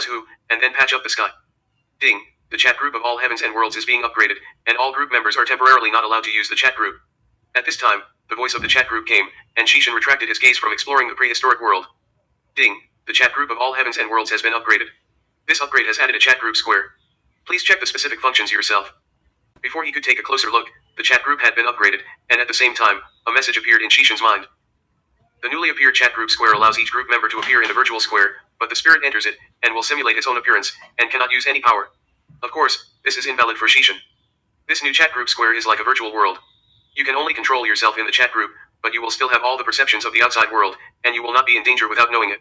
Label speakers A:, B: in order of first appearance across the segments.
A: who, and then patch up the sky. Ding, the chat group of all heavens and worlds is being upgraded, and all group members are temporarily not allowed to use the chat group. At this time, the voice of the chat group came, and Shichen retracted his gaze from exploring the prehistoric world. Ding, the chat group of all heavens and worlds has been upgraded. This upgrade has added a chat group square. Please check the specific functions yourself. Before he could take a closer look, the chat group had been upgraded, and at the same time, a message appeared in Shishin's mind. The newly appeared chat group square allows each group member to appear in a virtual square, but the spirit enters it, and will simulate its own appearance, and cannot use any power. Of course, this is invalid for Shishin. This new chat group square is like a virtual world. You can only control yourself in the chat group, but you will still have all the perceptions of the outside world, and you will not be in danger without knowing it.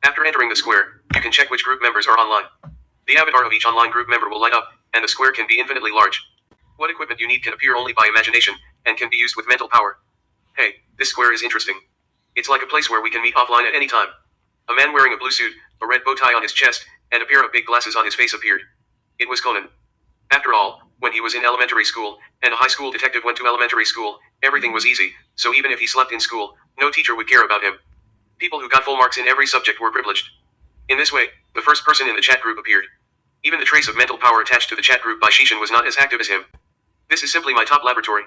A: After entering the square, you can check which group members are online. The avatar of each online group member will light up, and the square can be infinitely large. What equipment you need can appear only by imagination, and can be used with mental power. Hey, this square is interesting. It's like a place where we can meet offline at any time. A man wearing a blue suit, a red bow tie on his chest, and a pair of big glasses on his face appeared. It was Conan. After all, when he was in elementary school, and a high school detective went to elementary school, everything was easy, so even if he slept in school, no teacher would care about him. People who got full marks in every subject were privileged. In this way, the first person in the chat group appeared. Even the trace of mental power attached to the chat group by Shichen was not as active as him. This is simply my top laboratory.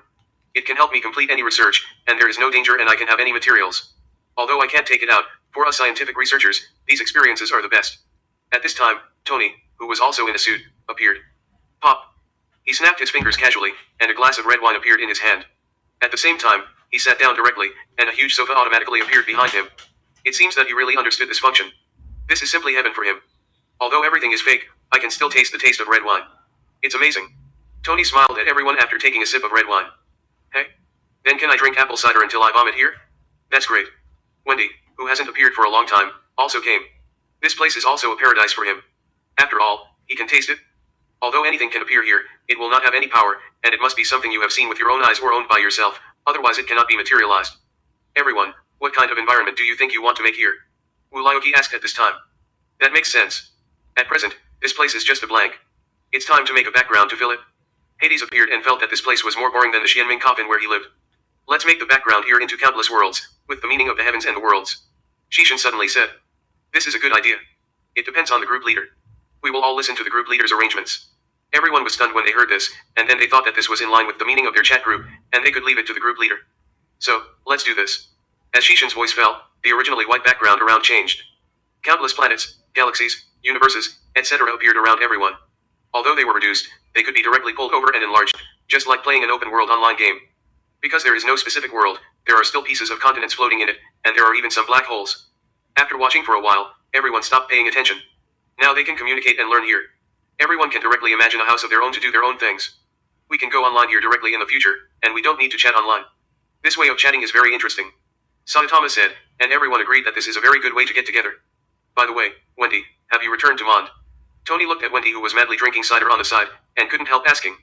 A: It can help me complete any research, and there is no danger and I can have any materials. Although I can't take it out, for us scientific researchers, these experiences are the best. At this time, Tony, who was also in a suit, appeared. Pop. He snapped his fingers casually, and a glass of red wine appeared in his hand. At the same time, he sat down directly, and a huge sofa automatically appeared behind him. It seems that he really understood this function. This is simply heaven for him. Although everything is fake, I can still taste the taste of red wine. It's amazing. Tony smiled at everyone after taking a sip of red wine. Hey? Then can I drink apple cider until I vomit here? That's great. Wendy, who hasn't appeared for a long time, also came. This place is also a paradise for him. After all, he can taste it. Although anything can appear here, it will not have any power, and it must be something you have seen with your own eyes or owned by yourself, otherwise it cannot be materialized. Everyone, what kind of environment do you think you want to make here? Wulayoki asked at this time. That makes sense. At present, this place is just a blank. It's time to make a background to fill it. Hades appeared and felt that this place was more boring than the Xianming coffin where he lived. Let's make the background here into countless worlds, with the meaning of the heavens and the worlds. Shichen suddenly said. This is a good idea. It depends on the group leader. We will all listen to the group leader's arrangements. Everyone was stunned when they heard this, and then they thought that this was in line with the meaning of their chat group, and they could leave it to the group leader. So, let's do this. As Shishin's voice fell, the originally white background around changed. Countless planets, galaxies, universes, etc. appeared around everyone. Although they were reduced, they could be directly pulled over and enlarged, just like playing an open-world online game. Because there is no specific world, there are still pieces of continents floating in it, and there are even some black holes. After watching for a while, everyone stopped paying attention. Now they can communicate and learn here. Everyone can directly imagine a house of their own to do their own things. We can go online here directly in the future, and we don't need to chat online. This way of chatting is very interesting. Saitama said, and everyone agreed that this is a very good way to get together. By the way, Wendy, have you returned to Mond? Tony looked at Wendy who was madly drinking cider on the side, and couldn't help asking.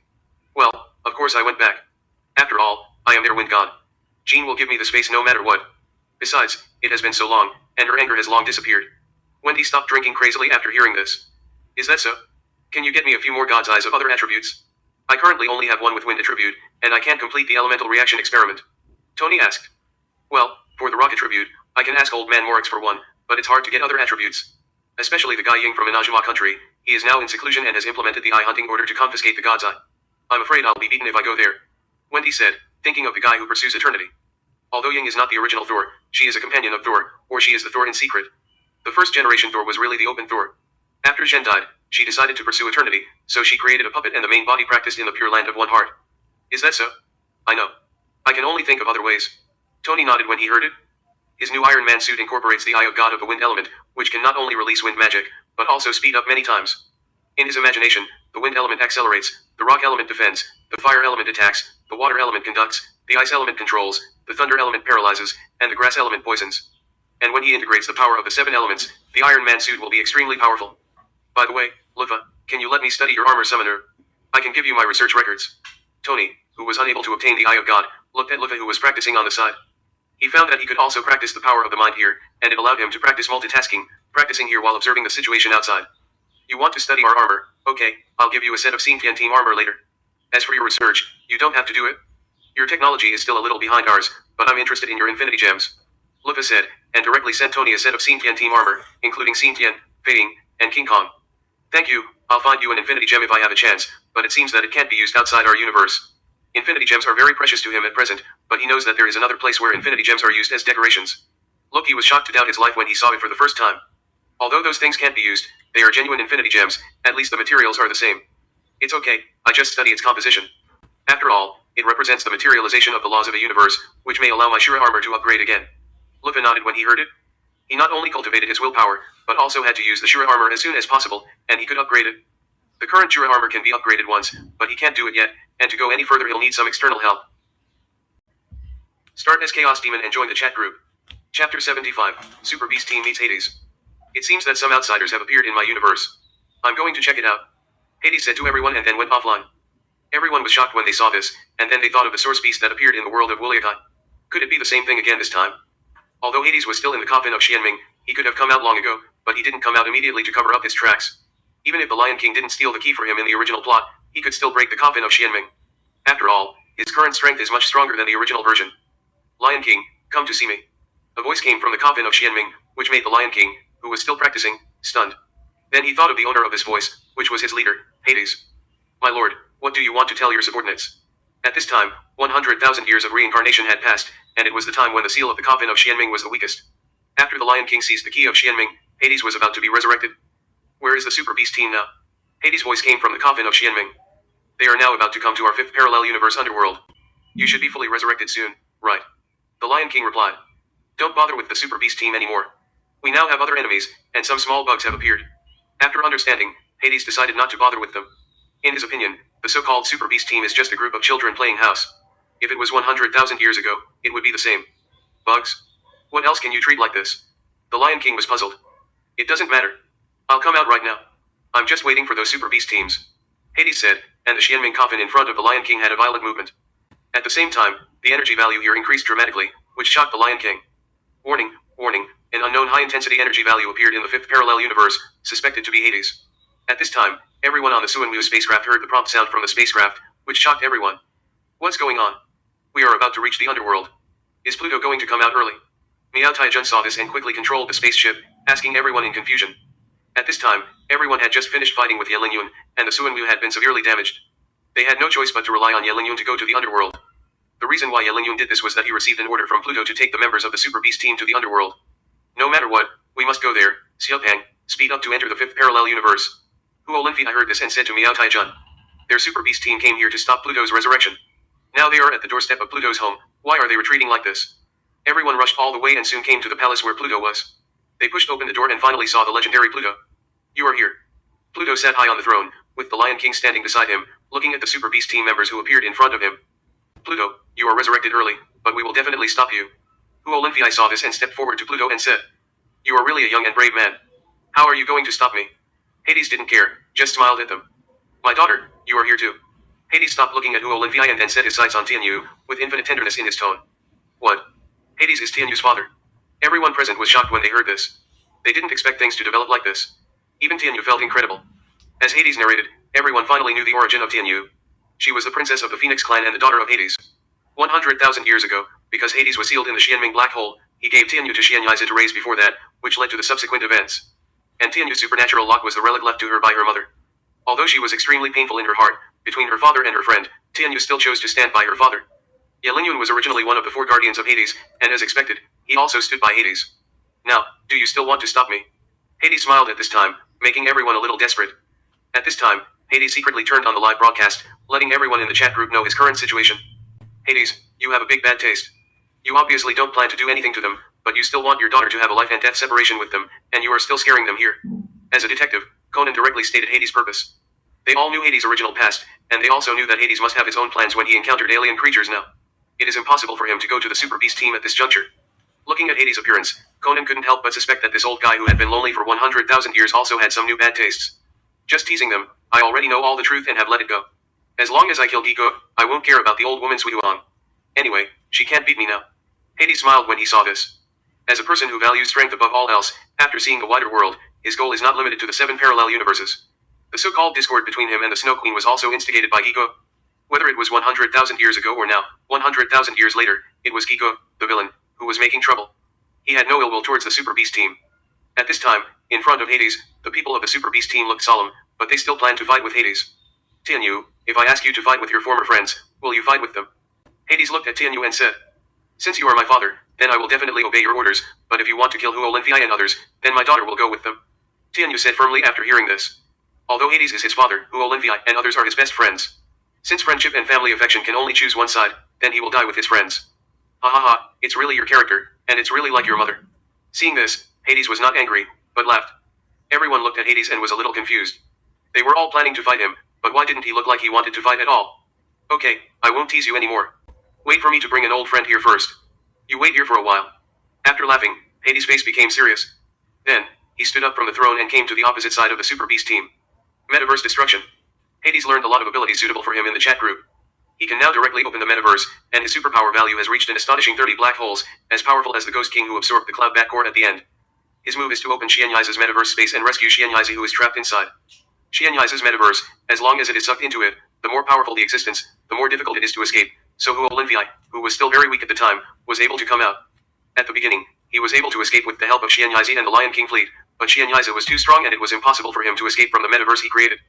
A: Well, of course I went back. After all, I am their wind god. Jean will give me the space no matter what. Besides, it has been so long, and her anger has long disappeared. Wendy stopped drinking crazily after hearing this. Is that so? Can you get me a few more god's eyes of other attributes? I currently only have one with wind attribute, and I can't complete the elemental reaction experiment. Tony asked. Well, for the rock attribute, I can ask old man Morix for one, but it's hard to get other attributes. Especially the guy Ying from Inajima country, he is now in seclusion and has implemented the eye hunting order to confiscate the god's eye. I'm afraid I'll be beaten if I go there. Wendy said, thinking of the guy who pursues eternity. Although Ying is not the original Thor, she is a companion of Thor, or she is the Thor in secret. The first generation Thor was really the open Thor. After Zhen died, she decided to pursue eternity, so she created a puppet and the main body practiced in the pure land of one heart. Is that so? I know. I can only think of other ways. Tony nodded when he heard it. His new Iron Man suit incorporates the Eye of God of the Wind element, which can not only release wind magic, but also speed up many times. In his imagination, the wind element accelerates, the rock element defends, the fire element attacks, the water element conducts, the ice element controls, the thunder element paralyzes, and the grass element poisons. And when he integrates the power of the 7 elements, the Iron Man suit will be extremely powerful. By the way, Lufa, can you let me study your armor summoner? I can give you my research records. Tony, who was unable to obtain the Eye of God, looked at Lufa who was practicing on the side. He found that he could also practice the power of the mind here, and it allowed him to practice multitasking, practicing here while observing the situation outside. You want to study our armor? Okay, I'll give you a set of Xintian team armor later. As for your research, you don't have to do it. Your technology is still a little behind ours, but I'm interested in your infinity gems. Lufa said, and directly sent Tony a set of Xintian team armor, including Xintian, Fading, and King Kong. Thank you, I'll find you an infinity gem if I have a chance, but it seems that it can't be used outside our universe. Infinity gems are very precious to him at present, but he knows that there is another place where infinity gems are used as decorations. Loki was shocked to doubt his life when he saw it for the first time. Although those things can't be used, they are genuine infinity gems, at least the materials are the same. It's okay, I just study its composition. After all, it represents the materialization of the laws of a universe, which may allow my Shura armor to upgrade again. Luffy nodded when he heard it. He not only cultivated his willpower, but also had to use the Shura armor as soon as possible, and he could upgrade it. The current Shura armor can be upgraded once, but he can't do it yet, and to go any further he'll need some external help. Start as Chaos Demon and join the chat group. Chapter 75, Super Beast Team meets Hades. It seems that some outsiders have appeared in my universe. I'm going to check it out. Hades said to everyone and then went offline. Everyone was shocked when they saw this, and then they thought of the source beast that appeared in the world of Wuliakai. Could it be the same thing again this time? Although Hades was still in the coffin of Xianming, he could have come out long ago, but he didn't come out immediately to cover up his tracks. Even if the Lion King didn't steal the key from him in the original plot, he could still break the coffin of Xianming. After all, his current strength is much stronger than the original version. Lion King, come to see me. A voice came from the coffin of Xianming, which made the Lion King, who was still practicing, stunned. Then he thought of the owner of this voice, which was his leader, Hades. My lord, what do you want to tell your subordinates? At this time, 100,000 years of reincarnation had passed, and it was the time when the seal of the coffin of Xianming was the weakest. After the Lion King seized the key of Xianming, Hades was about to be resurrected. Where is the Super Beast team now? Hades' voice came from the coffin of Xianming. They are now about to come to our fifth parallel universe underworld. You should be fully resurrected soon, right? The Lion King replied. Don't bother with the Super Beast team anymore. We now have other enemies, and some small bugs have appeared. After understanding, Hades decided not to bother with them. In his opinion, the so-called Super Beast team is just a group of children playing house. If it was 100,000 years ago, it would be the same. Bugs? What else can you treat like this? The Lion King was puzzled. It doesn't matter. I'll come out right now. I'm just waiting for those Super Beast teams. Hades said, and the Xianming coffin in front of the Lion King had a violent movement. At the same time, the energy value here increased dramatically, which shocked the Lion King. Warning, warning, an unknown high-intensity energy value appeared in the fifth parallel universe, suspected to be Hades. At this time, everyone on the Suanwu spacecraft heard the prompt sound from the spacecraft, which shocked everyone. What's going on? We are about to reach the underworld. Is Pluto going to come out early? Miao Taijun saw this and quickly controlled the spaceship, asking everyone in confusion. At this time, everyone had just finished fighting with Ye Lingyun, and the Suanwu had been severely damaged. They had no choice but to rely on Ye Lingyun to go to the underworld. The reason why Ye Lingyun did this was that he received an order from Pluto to take the members of the Super Beast team to the underworld. No matter what, we must go there, Xiaopang, speed up to enter the fifth parallel universe. Huo Linfei heard this and said to Miao Taijun. Their Super Beast team came here to stop Pluto's resurrection. Now they are at the doorstep of Pluto's home. Why are they retreating like this? Everyone rushed all the way and soon came to the palace where Pluto was. They pushed open the door and finally saw the legendary Pluto. You are here. Pluto sat high on the throne, with the Lion King standing beside him, looking at the Super Beast team members who appeared in front of him. Pluto, you are resurrected early, but we will definitely stop you. Huo Linfei saw this and stepped forward to Pluto and said, You are really a young and brave man. How are you going to stop me? Hades didn't care, just smiled at them. My daughter, you are here too. Hades stopped looking at Huo Linfei and then set his sights on Tianyu, with infinite tenderness in his tone. What? Hades is Tianyu's father. Everyone present was shocked when they heard this. They didn't expect things to develop like this. Even Tianyu felt incredible. As Hades narrated, everyone finally knew the origin of Tianyu. She was the princess of the Phoenix clan and the daughter of Hades. 100,000 years ago, because Hades was sealed in the Xianming black hole, he gave Tianyu to Xianyaiza to raise before that, which led to the subsequent events. And Tianyu's supernatural lock was the relic left to her by her mother. Although she was extremely painful in her heart, between her father and her friend, Tianyu still chose to stand by her father. Ye Lingyun was originally one of the four guardians of Hades, and as expected, he also stood by Hades. Now, do you still want to stop me? Hades smiled at this time, making everyone a little desperate. At this time, Hades secretly turned on the live broadcast, letting everyone in the chat group know his current situation. Hades, you have a big bad taste. You obviously don't plan to do anything to them, but you still want your daughter to have a life and death separation with them, and you are still scaring them here. As a detective, Conan directly stated Hades' purpose. They all knew Hades' original past, and they also knew that Hades must have his own plans when he encountered alien creatures now. It is impossible for him to go to the Super Beast team at this juncture. Looking at Hades' appearance, Conan couldn't help but suspect that this old guy who had been lonely for 100,000 years also had some new bad tastes. Just teasing them, I already know all the truth and have let it go. As long as I kill Gigo, I won't care about the old woman Suihuang. Anyway, she can't beat me now. Hades smiled when he saw this. As a person who values strength above all else, after seeing the wider world, his goal is not limited to the 7 parallel universes. The so-called discord between him and the Snow Queen was also instigated by Gigo. Whether it was 100,000 years ago or now, 100,000 years later, it was Gigo, the villain, who was making trouble. He had no ill will towards the Super Beast team. At this time, in front of Hades, the people of the Super Beast team looked solemn, but they still planned to fight with Hades. Tianyu, if I ask you to fight with your former friends, will you fight with them? Hades looked at Tianyu and said, since you are my father, then I will definitely obey your orders, but if you want to kill Huo Linfei and others, then my daughter will go with them. Tianyu said firmly after hearing this. Although Hades is his father, Huo Linfei and others are his best friends. Since friendship and family affection can only choose one side, then he will die with his friends. Ha ha ha, it's really your character, and it's really like your mother. Seeing this, Hades was not angry, but laughed. Everyone looked at Hades and was a little confused. They were all planning to fight him, but why didn't he look like he wanted to fight at all? Okay, I won't tease you anymore. Wait for me to bring an old friend here first. You wait here for a while. After laughing, Hades' face became serious. Then, he stood up from the throne and came to the opposite side of the Super Beast team. Metaverse destruction. Hades learned a lot of abilities suitable for him in the chat group. He can now directly open the metaverse, and his superpower value has reached an astonishing 30 black holes, as powerful as the Ghost King who absorbed the Cloud Backcourt at the end. His move is to open Xianyai's metaverse space and rescue Xianyai who is trapped inside. Xianyai's metaverse, as long as it is sucked into it, the more powerful the existence, the more difficult it is to escape, so Huo Linfei, who was still very weak at the time, was able to come out. At the beginning, he was able to escape with the help of Xianyai and the Lion King fleet, but Xianyai was too strong and it was impossible for him to escape from the metaverse he created.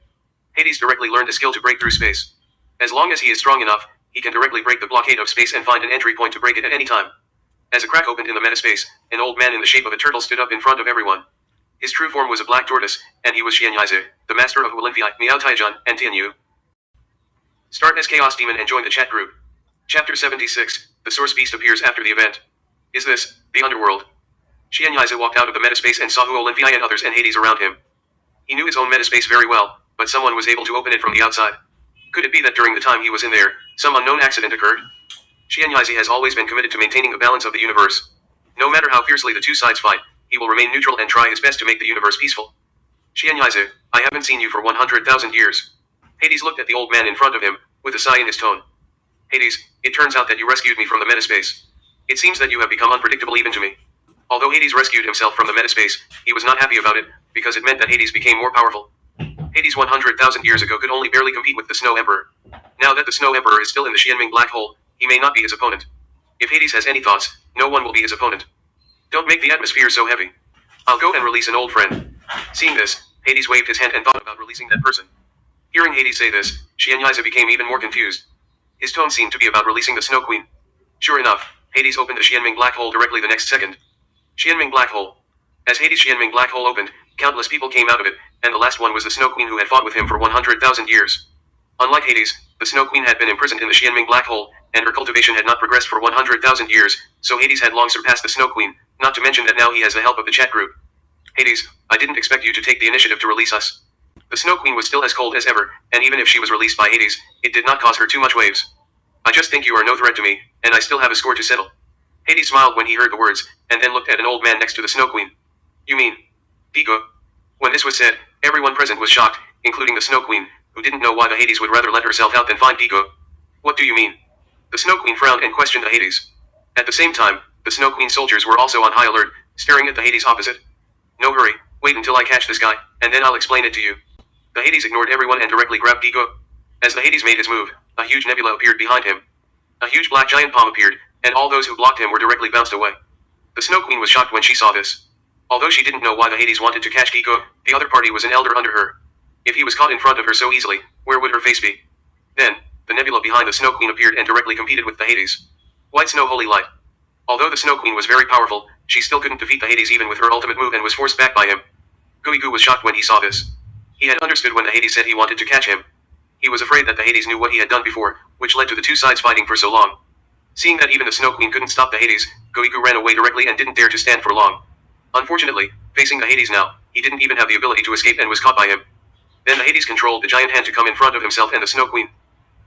A: Hades directly learned a skill to break through space. As long as he is strong enough, he can directly break the blockade of space and find an entry point to break it at any time. As a crack opened in the metaspace, an old man in the shape of a turtle stood up in front of everyone. His true form was a black tortoise, and he was Xianyai, the master of Huo Linfei, Miao Taijian, and Tianyu. Start as Chaos Demon and join the chat group. Chapter 76, The Source Beast appears after the event. Is this the underworld? Xianyai walked out of the metaspace and saw Huo Linfei and others and Hades around him. He knew his own metaspace very well, but someone was able to open it from the outside. Could it be that during the time he was in there, some unknown accident occurred? Xianyai has always been committed to maintaining the balance of the universe. No matter how fiercely the two sides fight, he will remain neutral and try his best to make the universe peaceful. Xianyai, I haven't seen you for 100,000 years. Hades looked at the old man in front of him, with a sigh in his tone. Hades, it turns out that you rescued me from the metaspace. It seems that you have become unpredictable even to me. Although Hades rescued himself from the metaspace, he was not happy about it, because it meant that Hades became more powerful. Hades 100,000 years ago could only barely compete with the Snow Emperor. Now that the Snow Emperor is still in the Xianming black hole, he may not be his opponent. If Hades has any thoughts, no one will be his opponent. Don't make the atmosphere so heavy. I'll go and release an old friend. Seeing this, Hades waved his hand and thought about releasing that person. Hearing Hades say this, Xianyai became even more confused. His tone seemed to be about releasing the Snow Queen. Sure enough, Hades opened the Xianming black hole directly the next second. Xianming black hole. As Hades' Xianming black hole opened, countless people came out of it, and the last one was the Snow Queen who had fought with him for 100,000 years. Unlike Hades, the Snow Queen had been imprisoned in the Xianming black hole, and her cultivation had not progressed for 100,000 years, so Hades had long surpassed the Snow Queen, not to mention that now he has the help of the chat group. Hades, I didn't expect you to take the initiative to release us. The Snow Queen was still as cold as ever, and even if she was released by Hades, it did not cause her too much waves. I just think you are no threat to me, and I still have a score to settle. Hades smiled when he heard the words, and then looked at an old man next to the Snow Queen. You mean Digo? When this was said, everyone present was shocked, including the Snow Queen, who didn't know why the Hades would rather let herself out than find Digo. What do you mean? The Snow Queen frowned and questioned the Hades. At the same time, the Snow Queen soldiers were also on high alert, staring at the Hades opposite. No hurry, wait until I catch this guy, and then I'll explain it to you. The Hades ignored everyone and directly grabbed Digo. As the Hades made his move, a huge nebula appeared behind him. A huge black giant palm appeared, and all those who blocked him were directly bounced away. The Snow Queen was shocked when she saw this. Although she didn't know why the Hades wanted to catch Digo, the other party was an elder under her. If he was caught in front of her so easily, where would her face be? Then, the nebula behind the Snow Queen appeared and directly competed with the Hades. White Snow Holy Light. Although the Snow Queen was very powerful, she still couldn't defeat the Hades even with her ultimate move and was forced back by him. Guigu was shocked when he saw this. He had understood when the Hades said he wanted to catch him. He was afraid that the Hades knew what he had done before, which led to the two sides fighting for so long. Seeing that even the Snow Queen couldn't stop the Hades, Guigu ran away directly and didn't dare to stand for long. Unfortunately, facing the Hades now, he didn't even have the ability to escape and was caught by him. Then the Hades controlled the giant hand to come in front of himself and the Snow Queen.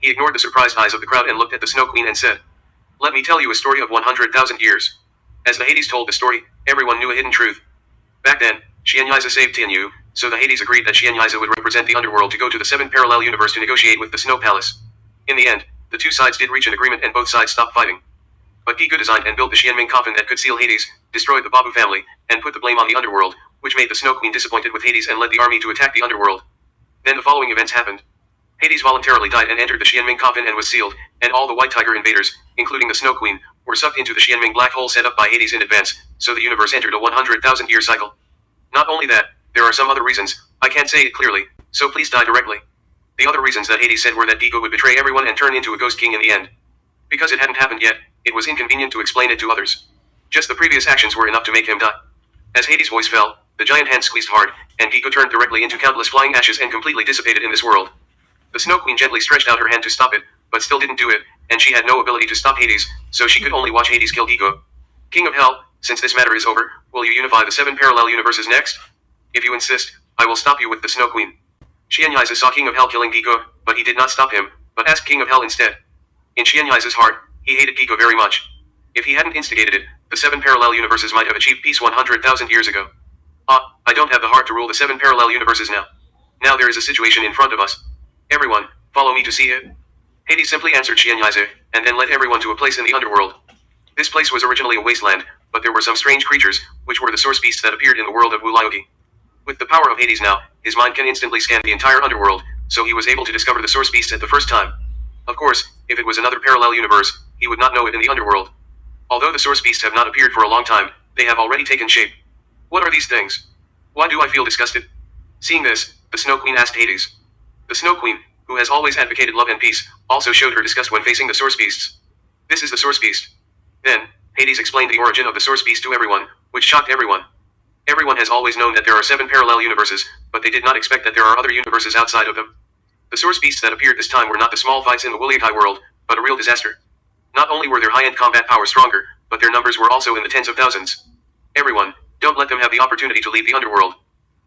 A: He ignored the surprised eyes of the crowd and looked at the Snow Queen and said, "Let me tell you a story of 100,000 years." As the Hades told the story, everyone knew a hidden truth. Back then, Xianyai saved Tianyu, so the Hades agreed that Xianyai would represent the underworld to go to the 7th parallel universe to negotiate with the Snow Palace. In the end, the two sides did reach an agreement and both sides stopped fighting. But Gigu designed and built the Xianming coffin that could seal Hades, destroyed the Babu family, and put the blame on the underworld, which made the Snow Queen disappointed with Hades and led the army to attack the underworld. Then the following events happened. Hades voluntarily died and entered the Xianming coffin and was sealed, and all the White Tiger invaders, including the Snow Queen, were sucked into the Xianming black hole set up by Hades in advance, so the universe entered a 100,000-year cycle. Not only that, there are some other reasons, I can't say it clearly, so please die directly. The other reasons that Hades said were that Gigo would betray everyone and turn into a ghost king in the end. Because it hadn't happened yet, it was inconvenient to explain it to others. Just the previous actions were enough to make him die. As Hades' voice fell, the giant hand squeezed hard, and Gigo turned directly into countless flying ashes and completely dissipated in this world. The Snow Queen gently stretched out her hand to stop it, but still didn't do it, and she had no ability to stop Hades, so she could only watch Hades kill Gigo. King of Hell, since this matter is over, will you unify the 7 parallel universes next? If you insist, I will stop you with the Snow Queen. Xianyaiza saw King of Hell killing Gigo, but he did not stop him, but asked King of Hell instead. In Xianyaiza's heart, he hated Gigo very much. If he hadn't instigated it, the 7 parallel universes might have achieved peace 100,000 years ago. I don't have the heart to rule the 7 parallel universes now. Now there is a situation in front of us. Everyone, follow me to see it. Hades simply answered Xianyaiza, and then led everyone to a place in the underworld. This place was originally a wasteland, but there were some strange creatures, which were the source beasts that appeared in the world of Wulyogi. With the power of Hades now, his mind can instantly scan the entire underworld, so he was able to discover the source beasts at the first time. Of course, if it was another parallel universe, he would not know it in the underworld. Although the source beasts have not appeared for a long time, they have already taken shape. What are these things? Why do I feel disgusted? Seeing this, the Snow Queen asked Hades. The Snow Queen, who has always advocated love and peace, also showed her disgust when facing the source beasts. This is the source beast. Then, Hades explained the origin of the source beast to everyone, which shocked everyone. Everyone has always known that there are 7 parallel universes, but they did not expect that there are other universes outside of them. The source beasts that appeared this time were not the small fights in the Wulyogi world, but a real disaster. Not only were their high-end combat power stronger, but their numbers were also in the tens of thousands. Everyone, don't let them have the opportunity to leave the underworld.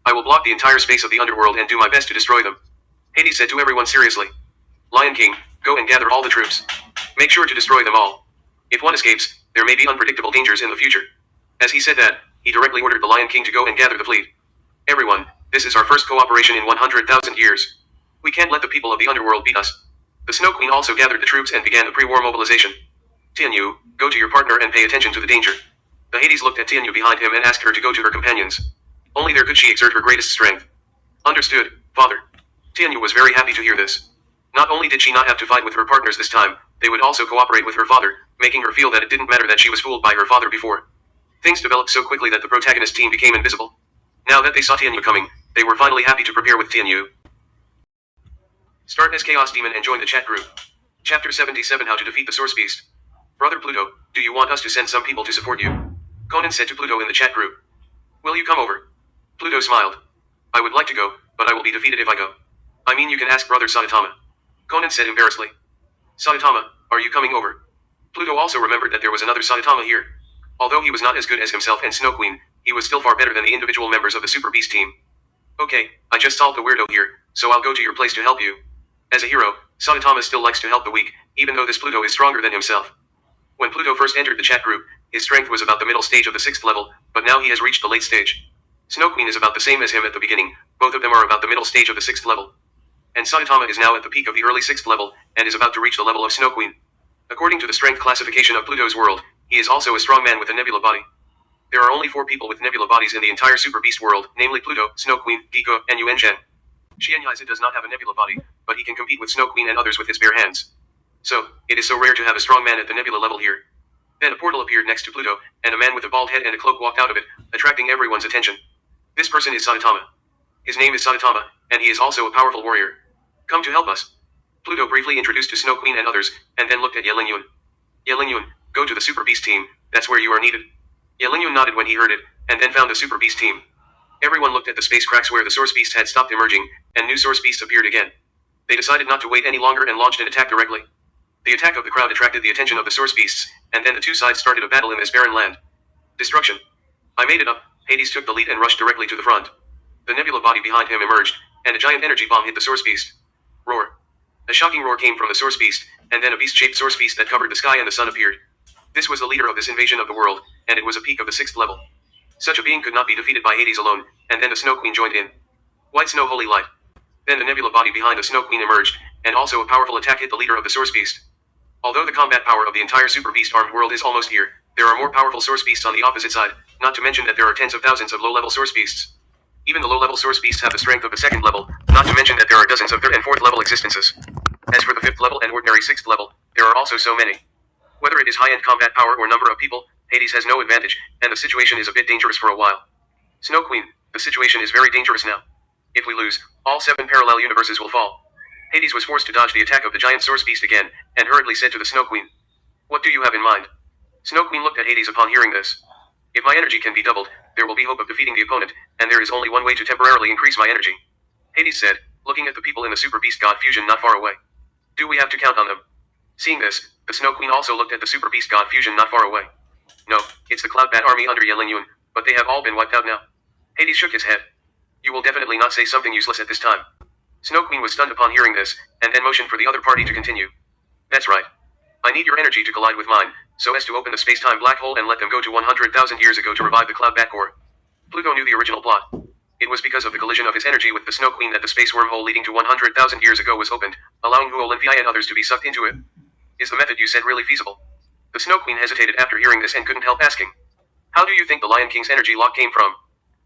A: I will block the entire space of the underworld and do my best to destroy them. Hades said to everyone seriously. Lion King, go and gather all the troops. Make sure to destroy them all. If one escapes, there may be unpredictable dangers in the future. As he said that, he directly ordered the Lion King to go and gather the fleet. Everyone, this is our first cooperation in 100,000 years. We can't let the people of the underworld beat us. The Snow Queen also gathered the troops and began the pre-war mobilization. Tianyu, go to your partner and pay attention to the danger. The Hades looked at Tianyu behind him and asked her to go to her companions. Only there could she exert her greatest strength. Understood, father. Tianyu was very happy to hear this. Not only did she not have to fight with her partners this time, they would also cooperate with her father, making her feel that it didn't matter that she was fooled by her father before. Things developed so quickly that the protagonist team became invisible. Now that they saw Tianyu coming, they were finally happy to prepare with Tianyu. Start as Chaos Demon and join the chat group. Chapter 77 How to Defeat the Source Beast. Brother Pluto, do you want us to send some people to support you? Conan said to Pluto in the chat group. Will you come over? Pluto smiled. I would like to go, but I will be defeated if I go. I mean you can ask brother Saitama. Conan said embarrassedly. Saitama, are you coming over? Pluto also remembered that there was another Saitama here. Although he was not as good as himself and Snow Queen, he was still far better than the individual members of the Super Beast team. Okay, I just solved the weirdo here, so I'll go to your place to help you. As a hero, Saitama still likes to help the weak, even though this Pluto is stronger than himself. When Pluto first entered the chat group, his strength was about the middle stage of the 6th level, but now he has reached the late stage. Snow Queen is about the same as him at the beginning, both of them are about the middle stage of the 6th level. And Saitama is now at the peak of the early 6th level, and is about to reach the level of Snow Queen. According to the strength classification of Pluto's world, he is also a strong man with a nebula body. There are only 4 people with nebula bodies in the entire Super Beast world, namely Pluto, Snow Queen, Gigo, and Yuan-Shen. Xianyaiza does not have a nebula body, but he can compete with Snow Queen and others with his bare hands. So, it is so rare to have a strong man at the nebula level here. Then a portal appeared next to Pluto, and a man with a bald head and a cloak walked out of it, attracting everyone's attention. This person is Saitama. His name is Saitama, and he is also a powerful warrior. Come to help us. Pluto briefly introduced to Snow Queen and others, and then looked at Yelingyun. Yelingyun, go to the Super Beast team, that's where you are needed. Yelingyun nodded when he heard it, and then found the Super Beast team. Everyone looked at the space cracks where the Source Beast had stopped emerging, and new Source Beasts appeared again. They decided not to wait any longer and launched an attack directly. The attack of the crowd attracted the attention of the Source Beasts, and then the two sides started a battle in this barren land. Destruction. I made it up. Hades took the lead and rushed directly to the front. The nebula body behind him emerged, and a giant energy bomb hit the Source Beast. Roar. A shocking roar came from the Source Beast, and then a beast-shaped Source Beast that covered the sky and the sun appeared. This was the leader of this invasion of the world, and it was a peak of the 6th level. Such a being could not be defeated by Hades alone, and then the Snow Queen joined in. White snow holy light. Then the nebula body behind the Snow Queen emerged, and also a powerful attack hit the leader of the Source Beast. Although the combat power of the entire Super Beast armed world is almost here, there are more powerful Source Beasts on the opposite side, not to mention that there are tens of thousands of low-level Source Beasts. Even the low-level Source Beasts have the strength of the 2nd level, not to mention that there are dozens of 3rd and 4th level existences. As for the 5th level and ordinary 6th level, there are also so many. Whether it is high-end combat power or number of people, Hades has no advantage, and the situation is a bit dangerous for a while. Snow Queen, The situation is very dangerous now. If we lose, all 7 parallel universes will fall. Hades was forced to dodge the attack of the giant source beast again, and hurriedly said to the Snow Queen, "What do you have in mind?" Snow Queen looked at Hades upon hearing this. "If my energy can be doubled, there will be hope of defeating the opponent, and there is only one way to temporarily increase my energy." Hades said, looking at the people in the Super Beast God fusion not far away. "Do we have to count on them?" Seeing this, the Snow Queen also looked at the Super Beast God fusion not far away. "No, it's the Cloud Bat army under Yuan, but they have all been wiped out now." Hades shook his head. "You will definitely not say something useless at this time." Snow Queen was stunned upon hearing this, and then motioned for the other party to continue. "That's right. I need your energy to collide with mine, so as to open the space-time black hole and let them go to 100,000 years ago to revive the Cloud Bat core." Pluto knew the original plot. It was because of the collision of his energy with the Snow Queen that the space wormhole leading to 100,000 years ago was opened, allowing Huo Linfei and others to be sucked into it. "Is the method you said really feasible?" The Snow Queen hesitated after hearing this and couldn't help asking. "How do you think the Lion King's energy lock came from?"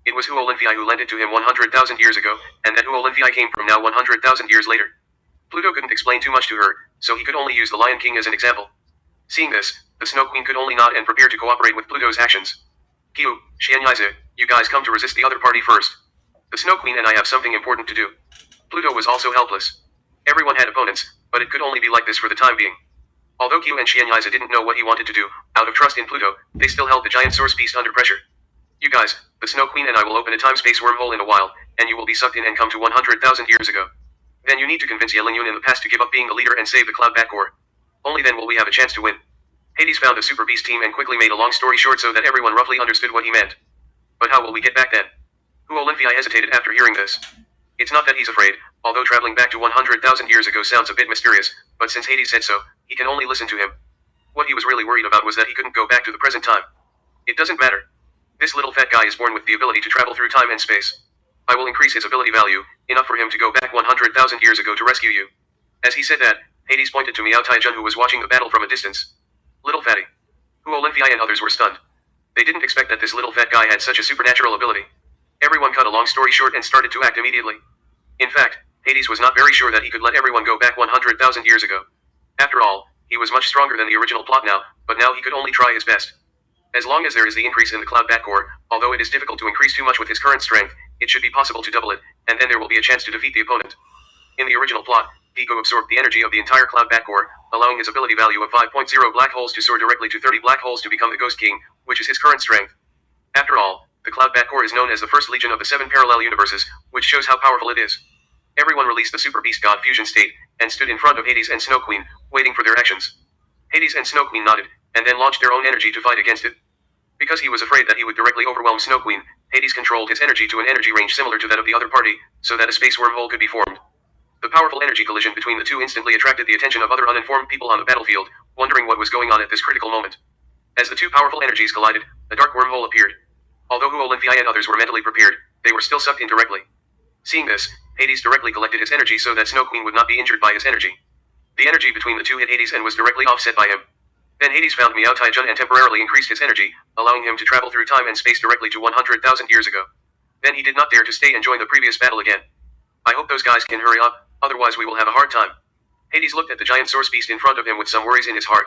A: "It was Huo Linfei who lent it to him 100,000 years ago, and that Huo Linfei came from now 100,000 years later." Pluto couldn't explain too much to her, so he could only use the Lion King as an example. Seeing this, the Snow Queen could only nod and prepare to cooperate with Pluto's actions. "Kyu, Xianyaize, you guys come to resist the other party first. The Snow Queen and I have something important to do." Pluto was also helpless. Everyone had opponents, but it could only be like this for the time being. Although Kyu and Xianyaize didn't know what he wanted to do, out of trust in Pluto, they still held the giant source beast under pressure. "You guys, the Snow Queen and I will open a time-space wormhole in a while, and you will be sucked in and come to 100,000 years ago. Then you need to convince Yuan in the past to give up being the leader and save the Cloud Bat core. Only then will we have a chance to win." Hades found a Super Beast team and quickly made a long story short so that everyone roughly understood what he meant. "But how will we get back then?" Huo Linfei hesitated after hearing this. It's not that he's afraid, although traveling back to 100,000 years ago sounds a bit mysterious, but since Hades said so, he can only listen to him. What he was really worried about was that he couldn't go back to the present time. "It doesn't matter. This little fat guy is born with the ability to travel through time and space. I will increase his ability value, enough for him to go back 100,000 years ago to rescue you." As he said that, Hades pointed to Miao Taijun who was watching the battle from a distance. "Little fatty." Huo Linfei and others were stunned. They didn't expect that this little fat guy had such a supernatural ability. Everyone cut a long story short and started to act immediately. In fact, Hades was not very sure that he could let everyone go back 100,000 years ago. After all, he was much stronger than the original plot now, but now he could only try his best. As long as there is the increase in the Cloud Bat core, although it is difficult to increase too much with his current strength, it should be possible to double it, and then there will be a chance to defeat the opponent. In the original plot, Pico absorbed the energy of the entire Cloud Bat core, allowing his ability value of 5.0 black holes to soar directly to 30 black holes to become the Ghost King, which is his current strength. After all, the Cloud Bat core is known as the first legion of the 7 parallel universes, which shows how powerful it is. Everyone released the Super Beast God fusion state, and stood in front of Hades and Snow Queen, waiting for their actions. Hades and Snow Queen nodded, and then launched their own energy to fight against it. Because he was afraid that he would directly overwhelm Snow Queen, Hades controlled his energy to an energy range similar to that of the other party, so that a space wormhole could be formed. The powerful energy collision between the two instantly attracted the attention of other uninformed people on the battlefield, wondering what was going on at this critical moment. As the two powerful energies collided, a dark wormhole appeared. Although Huo Linfei and others were mentally prepared, they were still sucked in directly. Seeing this, Hades directly collected his energy so that Snow Queen would not be injured by his energy. The energy between the two hit Hades and was directly offset by him. Then Hades found Miao Taijun and temporarily increased his energy, allowing him to travel through time and space directly to 100,000 years ago. Then he did not dare to stay and join the previous battle again. "I hope those guys can hurry up, otherwise we will have a hard time." Hades looked at the giant source beast in front of him with some worries in his heart.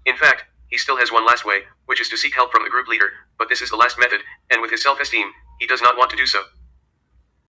A: In fact, he still has one last way, which is to seek help from the group leader, but this is the last method, and with his self-esteem, he does not want to do so.